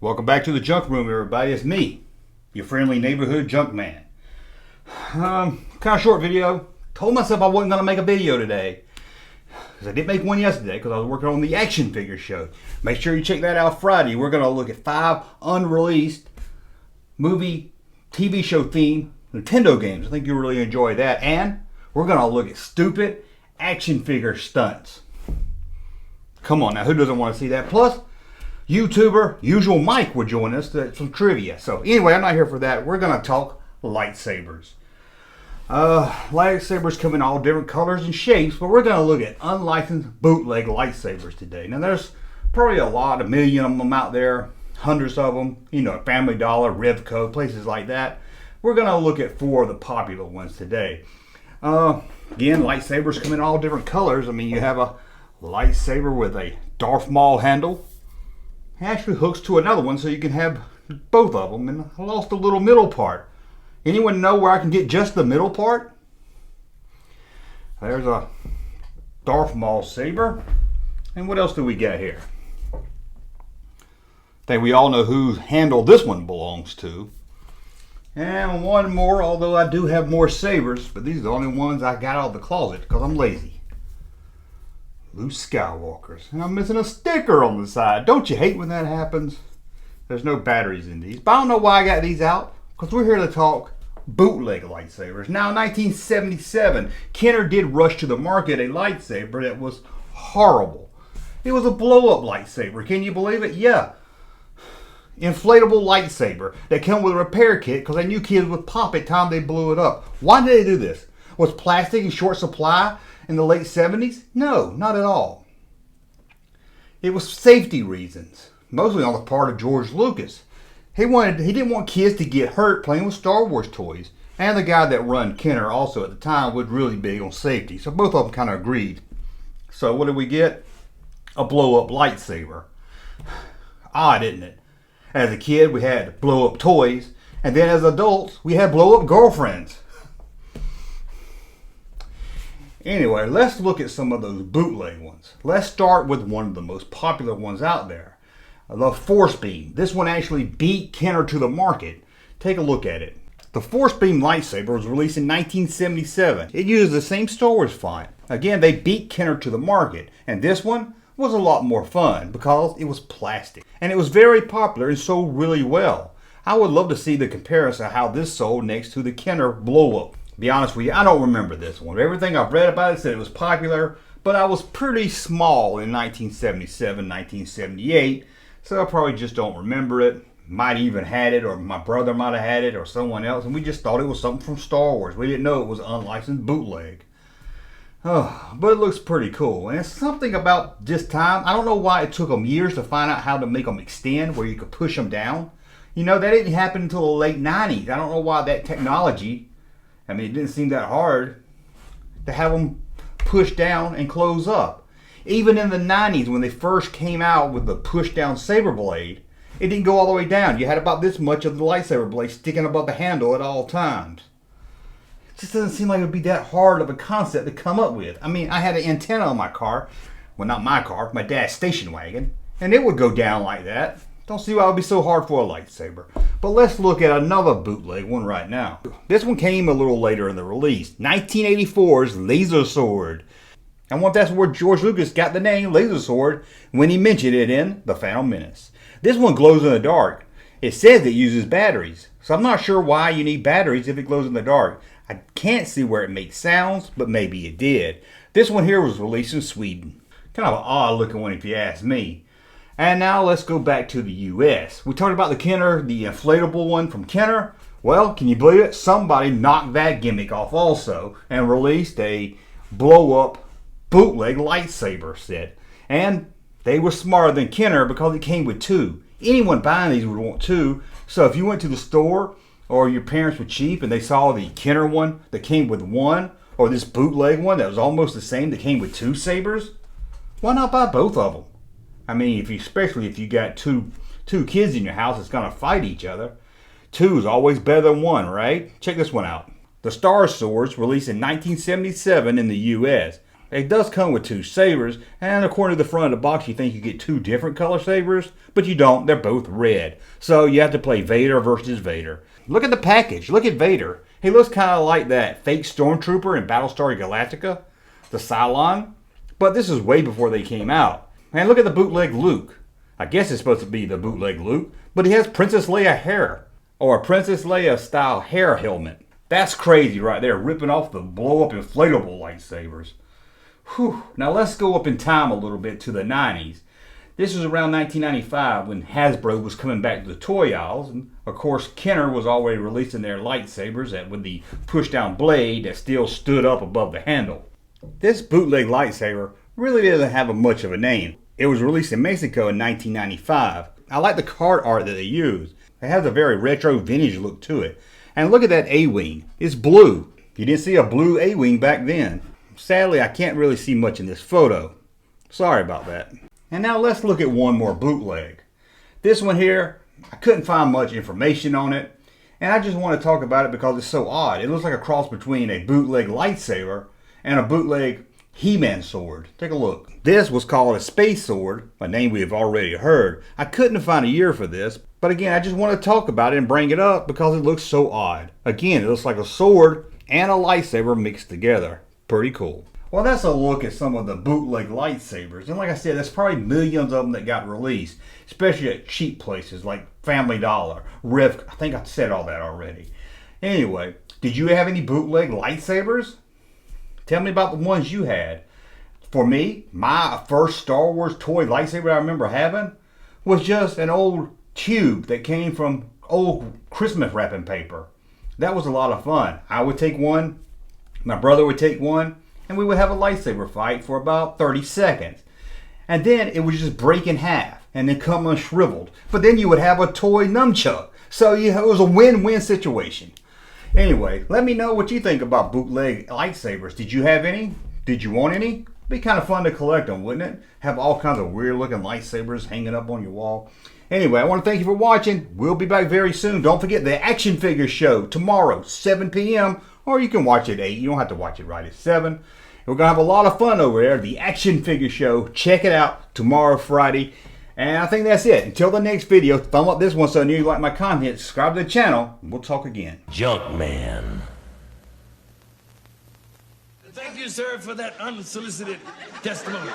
Welcome back to the Junk Room, everybody. It's me, your friendly neighborhood Junkman. Kind of short video. Told myself I wasn't going to make a video today, because I did make one yesterday because I was working on the action figure show. Make sure you check that out Friday. We're going to look at 5 unreleased movie, TV show themed Nintendo games. I think you'll really enjoy that. And we're going to look at stupid action figure stunts. Come on now, who doesn't want to see that? Plus, YouTuber Usual Mike will join us to some trivia. So anyway, I'm not here for that. We're going to talk lightsabers. Lightsabers come in all different colors and shapes, but we're going to look at unlicensed bootleg lightsabers today. Now there's probably a million of them out there, hundreds of them, Family Dollar, Revco, places like that. We're going to look at 4 of the popular ones today. Again, lightsabers come in all different colors. I mean, you have a lightsaber with a Darth Maul handle. It actually hooks to another one so you can have both of them, and I lost the little middle part. Anyone know where I can get just the middle part? There's a Darth Maul saber. And what else do we got here? I think we all know whose handle this one belongs to. And one more, although I do have more sabers, but these are the only ones I got out of the closet because I'm lazy. Luke Skywalkers. And I'm missing a sticker on the side. Don't you hate when that happens? There's no batteries in these. But I don't know why I got these out, because we're here to talk bootleg lightsabers. Now, in 1977, Kenner did rush to the market a lightsaber that was horrible. It was a blow-up lightsaber. Can you believe it? Yeah. Inflatable lightsaber that came with a repair kit because they knew kids would pop it time they blew it up. Why did they do this? Was plastic in short supply in the late 70s? No, not at all. It was safety reasons, mostly on the part of George Lucas. He didn't want kids to get hurt playing with Star Wars toys. And the guy that run Kenner also at the time was really big on safety. So both of them kind of agreed. So what did we get? A blow-up lightsaber. Odd, isn't it? As a kid, we had blow-up toys. And then as adults, we had blow-up girlfriends. Anyway, let's look at some of those bootleg ones. Let's start with one of the most popular ones out there. The Force Beam. This one actually beat Kenner to the market. Take a look at it. The Force Beam lightsaber was released in 1977. It uses the same Star Wars font. Again, they beat Kenner to the market. And this one was a lot more fun because it was plastic. And it was very popular and sold really well. I would love to see the comparison of how this sold next to the Kenner blow-up. Be honest with you, I don't remember this one. Everything I've read about it said it was popular, but I was pretty small in 1977, 1978, so I probably just don't remember it. Might even had it, or my brother might have had it, or someone else, and we just thought it was something from Star Wars. We didn't know it was unlicensed bootleg. Oh, but it looks pretty cool. And it's something about this time. I don't know why it took them years to find out how to make them extend where you could push them down. That didn't happen until the late 90s. I don't know why that technology, it didn't seem that hard to have them push down and close up. Even in the 90s, when they first came out with the push down saber blade, it didn't go all the way down. You had about this much of the lightsaber blade sticking above the handle at all times. It just doesn't seem like it would be that hard of a concept to come up with. I had an antenna on my car. Well, not my car, my dad's station wagon. And it would go down like that. Don't see why it would be so hard for a lightsaber. But let's look at another bootleg one right now. This one came a little later in the release. 1984's Laser Sword. And that's where George Lucas got the name Laser Sword when he mentioned it in The Phantom Menace. This one glows in the dark. It says it uses batteries. So I'm not sure why you need batteries if it glows in the dark. I can't see where it makes sounds, but maybe it did. This one here was released in Sweden. Kind of an odd looking one if you ask me. And now let's go back to the US. We talked about the Kenner, the inflatable one from Kenner. Well, can you believe it? Somebody knocked that gimmick off also and released a blow-up bootleg lightsaber set. And they were smarter than Kenner because it came with 2. Anyone buying these would want 2. So if you went to the store or your parents were cheap and they saw the Kenner one that came with 1, or this bootleg one that was almost the same that came with 2 sabers, why not buy both of them? Especially if you got two kids in your house that's going to fight each other. 2 is always better than 1, right? Check this one out. The Star Swords, released in 1977 in the US. It does come with two sabers, and according to the front of the box, you think you get two different color sabers, but you don't. They're both red. So you have to play Vader versus Vader. Look at the package. Look at Vader. He looks kind of like that fake stormtrooper in Battlestar Galactica, the Cylon. But this is way before they came out. And look at the bootleg Luke. I guess it's supposed to be the bootleg Luke, but he has Princess Leia hair, or a Princess Leia style hair helmet. That's crazy right there, ripping off the blow-up inflatable lightsabers. Whew. Now let's go up in time a little bit to the 90s. This was around 1995 when Hasbro was coming back to the toy aisles. And of course, Kenner was already releasing their lightsabers with the push-down blade that still stood up above the handle. This bootleg lightsaber really didn't have much of a name. It was released in Mexico in 1995. I like the card art that they used. It has a very retro vintage look to it. And look at that A-wing. It's blue. You didn't see a blue A-wing back then. Sadly, I can't really see much in this photo. Sorry about that. And now let's look at one more bootleg. This one here, I couldn't find much information on it. And I just want to talk about it because it's so odd. It looks like a cross between a bootleg lightsaber and a bootleg He-Man sword. Take a look. This was called a space sword, a name we have already heard. I couldn't find a year for this, but again, I just want to talk about it and bring it up because it looks so odd. Again, it looks like a sword and a lightsaber mixed together. Pretty cool. Well, that's a look at some of the bootleg lightsabers. And like I said, there's probably millions of them that got released, especially at cheap places like Family Dollar, Riv. I think I said all that already. Anyway, did you have any bootleg lightsabers? Tell me about the ones you had. For me, my first Star Wars toy lightsaber I remember having was just an old tube that came from old Christmas wrapping paper. That was a lot of fun. I would take one, my brother would take one, and we would have a lightsaber fight for about 30 seconds. And then it would just break in half and then come unshriveled. But then you would have a toy nunchuck. So it was a win-win situation. Anyway, let me know what you think about bootleg lightsabers. Did you have any? Did you want any? It'd be kind of fun to collect them, wouldn't it? Have all kinds of weird looking lightsabers hanging up on your wall. Anyway, I want to thank you for watching. We'll be back very soon. Don't forget the Action Figure Show tomorrow, 7 p.m. Or you can watch it at 8. You don't have to watch it right at 7. We're going to have a lot of fun over there. The Action Figure Show. Check it out tomorrow, Friday. And I think that's it. Until the next video, thumb up this one so you like my content. Subscribe to the channel. And we'll talk again. Junkman. Thank you, sir, for that unsolicited testimony.